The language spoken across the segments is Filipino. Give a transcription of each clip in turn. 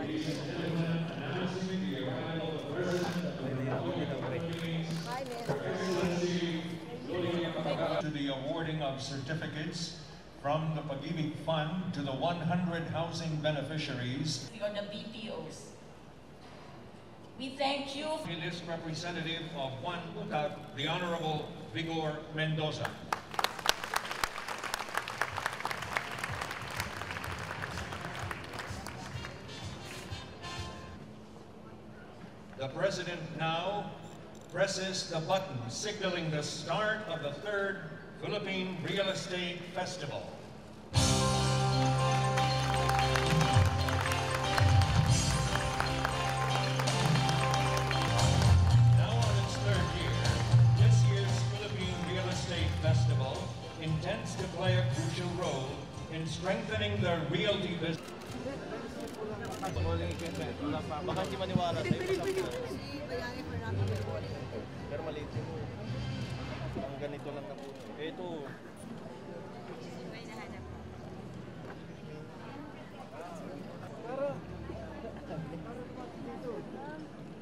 To the awarding of certificates from the Pag-ibig Fund to the 100 housing beneficiaries. Or the BPOs. We thank you. It is representative of Juan Ucat, the Honorable Vigor Mendoza. The President now presses the button signaling the start of the 3rd Philippine Real Estate Festival. Now on its 3rd year, this year's Philippine Real Estate Festival intends to play a crucial role in strengthening the realty business. Baka hindi maniwala sa'yo. Pero maliit yun. Ang ganito lang na po. Ito.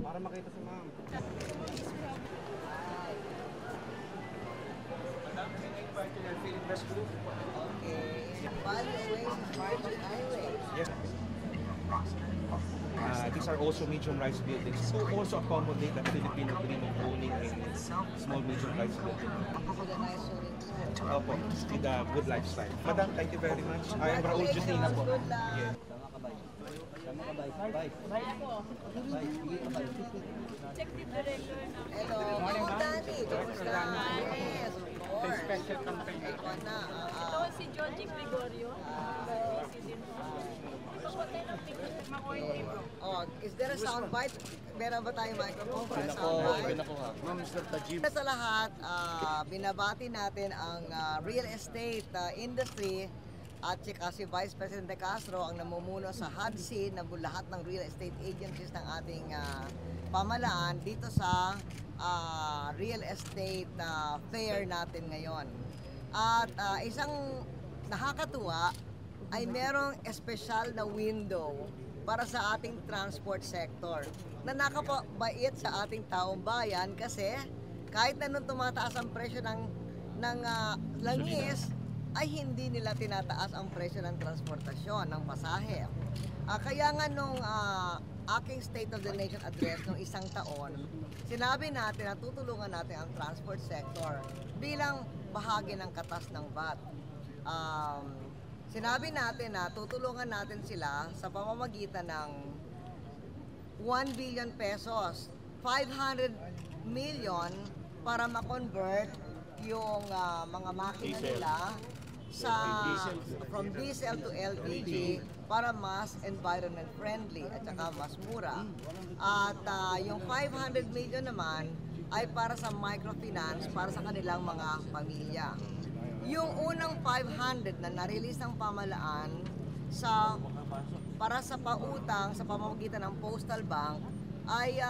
Para makita si ma'am. Madam, can I invite to your Philippine Best Group? Okay. Value Oasis Market Highway. Yes. These are also medium-rise buildings to also accommodate the Filipino dream of owning a small medium-rise building. Opo, with a good lifestyle. Madam, thank you very much. I am Raul Justina po. Good luck. Yeah. Check the director na. Hello. Ako, Danny. Kamusta? Yes, of course. Special campaign. Ikaw na. Ito si George Gregorio. President. Pagpatay ng picture, makuha bro. Oh, is there a soundbite? Meron ba tayong microphone para soundbite? Ma'am, Mr. Tajib. Sa lahat, binabati natin ang real estate industry at si Vice President De Castro ang namumuno sa HUDC na lahat ng real estate agencies ng ating pamalaan dito sa real estate fair natin ngayon. At isang nakakatuwa ay merong espesyal na window para sa ating transport sector na nakapabait sa ating taong bayan kasi kahit na nung tumataas ang presyo ng langis ay hindi nila tinataas ang presyo ng transportasyon, ng pasahe. Kaya nga nung aking State of the Nation address nung isang taon, sinabi natin na tutulungan natin ang transport sector bilang bahagi ng katas ng VAT. Sinabi natin na tutulungan natin sila sa pamamagitan ng 1 billion pesos, 500 million para ma-convert yung mga makina nila from diesel to LPG para mas environment friendly at saka mas mura. At yung 500 million naman ay para sa microfinance para sa kanilang mga pamilya. Yung unang 500 na na-release ng pamalaan para sa pautang sa pamamagitan ng Postal Bank ay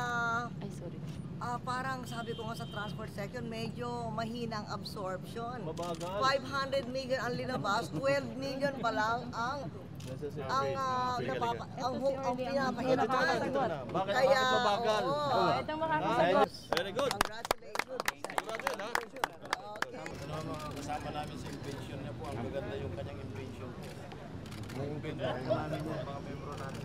parang sabi ko nga sa transport sector medyo mahinang absorption. Mabagal. 500 million ang linabas, 12 million pa lang ang pinapahirapan. Bakit mabagal? Ito makakasagot. Very good. Congratulations. Sigurado yun, ha? Okay. Kasama namin sa invention niya po. Ang maganda yung kanyang invention. Ang invento namin yung mga membro natin.